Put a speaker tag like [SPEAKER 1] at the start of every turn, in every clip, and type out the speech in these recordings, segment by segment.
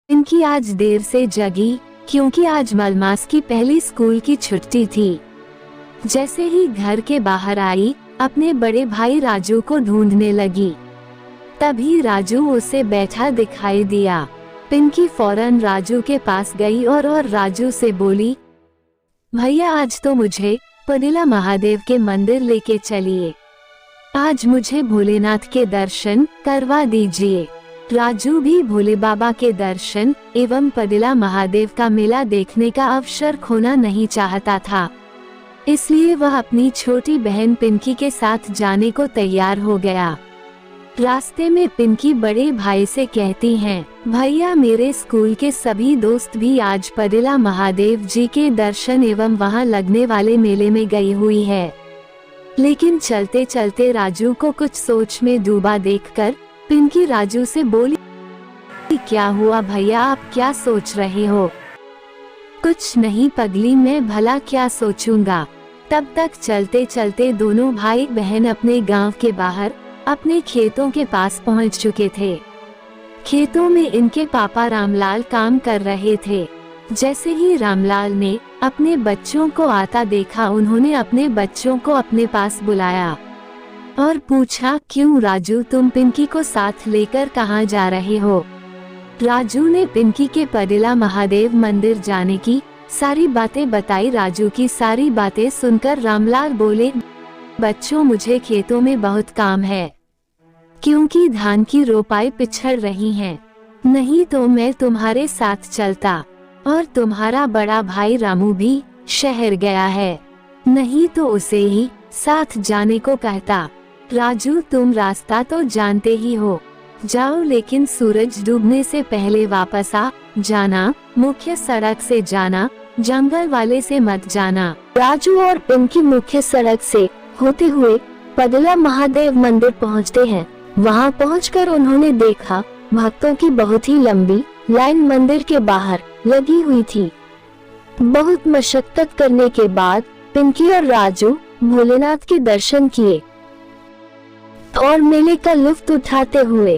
[SPEAKER 1] पिंकी आज देर से जगी क्योंकि आज मलमास की पहली स्कूल की छुट्टी थी। जैसे ही घर के बाहर आई, अपने बड़े भाई राजू को ढूंढने लगी। तभी राजू उसे बैठा दिखाई दिया। पिंकी फौरन राजू के पास गई और राजू से बोली, भैया आज तो मुझे पदिला महादेव के मंदिर लेके चलिए। आज मुझे भोलेनाथ के दर्शन करवा दीजिए। राजू भी भोले बाबा के दर्शन एवं पदिला महादेव का मेला देखने का अवसर खोना नहीं चाहता था, इसलिए वह अपनी छोटी बहन पिंकी के साथ जाने को तैयार हो गया। रास्ते में पिंकी बड़े भाई से कहती हैं, भैया मेरे स्कूल के सभी दोस्त भी आज पदिला महादेव जी के दर्शन एवं वहां लगने वाले मेले में गई हुई है। लेकिन चलते चलते राजू को कुछ सोच में डूबा देखकर पिंकी राजू से बोली, क्या हुआ भैया, आप क्या सोच रहे हो? कुछ नहीं पगली, मैं भला क्या सोचूंगा। तब तक चलते चलते दोनों भाई बहन अपने गांव के बाहर अपने खेतों के पास पहुंच चुके थे। खेतों में इनके पापा रामलाल काम कर रहे थे। जैसे ही रामलाल ने अपने बच्चों को आता देखा, उन्होंने अपने बच्चों को अपने पास बुलाया और पूछा, क्यों राजू, तुम पिंकी को साथ लेकर कहाँ जा रहे हो? राजू ने पिंकी के पदिला महादेव मंदिर जाने की सारी बातें बताई। राजू की सारी बातें सुनकर रामलाल बोले, बच्चों मुझे खेतों में बहुत काम है, क्योंकि धान की रोपाई पिछड़ रही है। नहीं तो मैं तुम्हारे साथ चलता, और तुम्हारा बड़ा भाई रामू भी शहर गया है, नहीं तो उसे ही साथ जाने को कहता। राजू तुम रास्ता तो जानते ही हो, जाओ लेकिन सूरज डूबने से पहले वापस आ जाना। मुख्य सड़क से जाना, जंगल वाले से मत जाना।
[SPEAKER 2] राजू और पिंकी मुख्य सड़क से होते हुए पदिला महादेव मंदिर पहुंचते हैं। वहां पहुंचकर उन्होंने देखा भक्तों की बहुत ही लंबी लाइन मंदिर के बाहर लगी हुई थी। बहुत मशक्कत करने के बाद पिंकी और राजू भोलेनाथ के दर्शन किए और मेले का लुत्फ उठाते हुए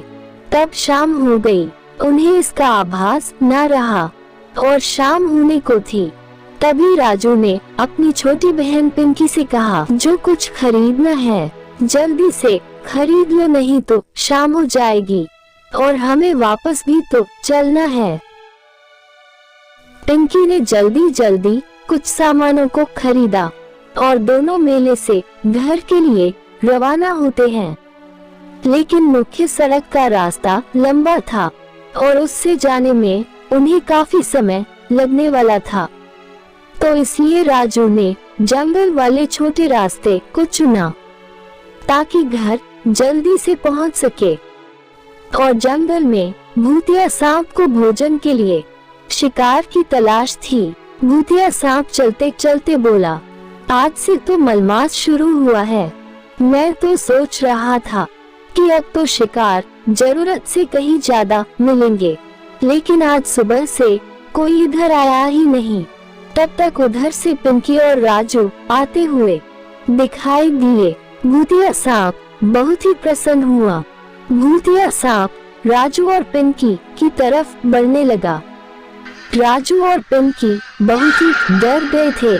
[SPEAKER 2] तब शाम हो गई। उन्हें इसका आभास न रहा और शाम होने को थी। तभी राजू ने अपनी छोटी बहन पिंकी से कहा, जो कुछ खरीदना है जल्दी से खरीद लो, नहीं तो शाम हो जाएगी और हमें वापस भी तो चलना है। पिंकी ने जल्दी जल्दी कुछ सामानों को खरीदा और दोनों मेले से घर के लिए रवाना होते हैं। लेकिन मुख्य सड़क का रास्ता लंबा था और उससे जाने में उन्हें काफी समय लगने वाला था, तो इसलिए राजू ने जंगल वाले छोटे रास्ते को चुना ताकि घर जल्दी से पहुंच सके। और जंगल में भूतिया सांप को भोजन के लिए शिकार की तलाश थी। भूतिया सांप चलते चलते बोला, आज से तो मलमास शुरू हुआ है। मैं तो सोच रहा था कि अब तो शिकार जरूरत से कहीं ज्यादा मिलेंगे, लेकिन आज सुबह से कोई इधर आया ही नहीं। तब तक उधर से पिंकी और राजू आते हुए दिखाई दिए। भूतिया सांप बहुत ही प्रसन्न हुआ। भूतिया सांप राजू और पिंकी की तरफ बढ़ने लगा। राजू और पिंकी बहुत ही डर गए थे।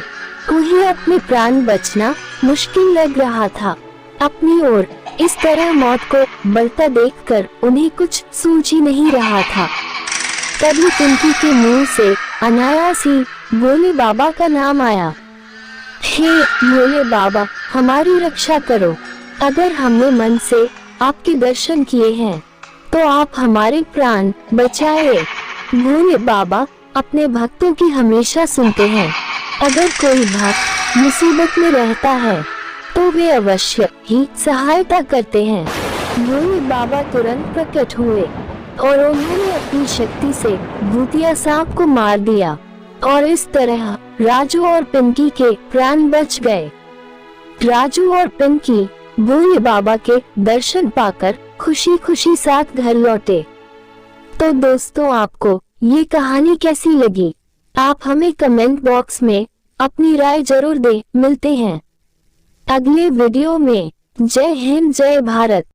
[SPEAKER 2] उन्हें अपने प्राण बचना मुश्किल लग रहा था। अपनी ओर इस तरह मौत को बढ़ता देखकर उन्हें कुछ सूझ ही नहीं रहा था। तभी पिंकी के मुंह से अनायास ही भोले बाबा का नाम आया। हे भोले बाबा, हमारी रक्षा करो। अगर हमने मन से आपके दर्शन किए हैं तो आप हमारे प्राण बचाए। भोले बाबा अपने भक्तों की हमेशा सुनते हैं। अगर कोई भक्त मुसीबत में रहता है तो वे अवश्य ही सहायता करते हैं। भोले बाबा तुरंत प्रकट हुए और उन्होंने अपनी शक्ति से भूतिया सांप को मार दिया और इस तरह राजू और पिंकी के प्राण बच गए। राजू और पिंकी भोले बाबा के दर्शन पाकर खुशी खुशी साथ घर लौटे। तो दोस्तों, आपको ये कहानी कैसी लगी? आप हमें कमेंट बॉक्स में अपनी राय जरूर दें। मिलते हैं अगले वीडियो में। जय हिंद, जय भारत।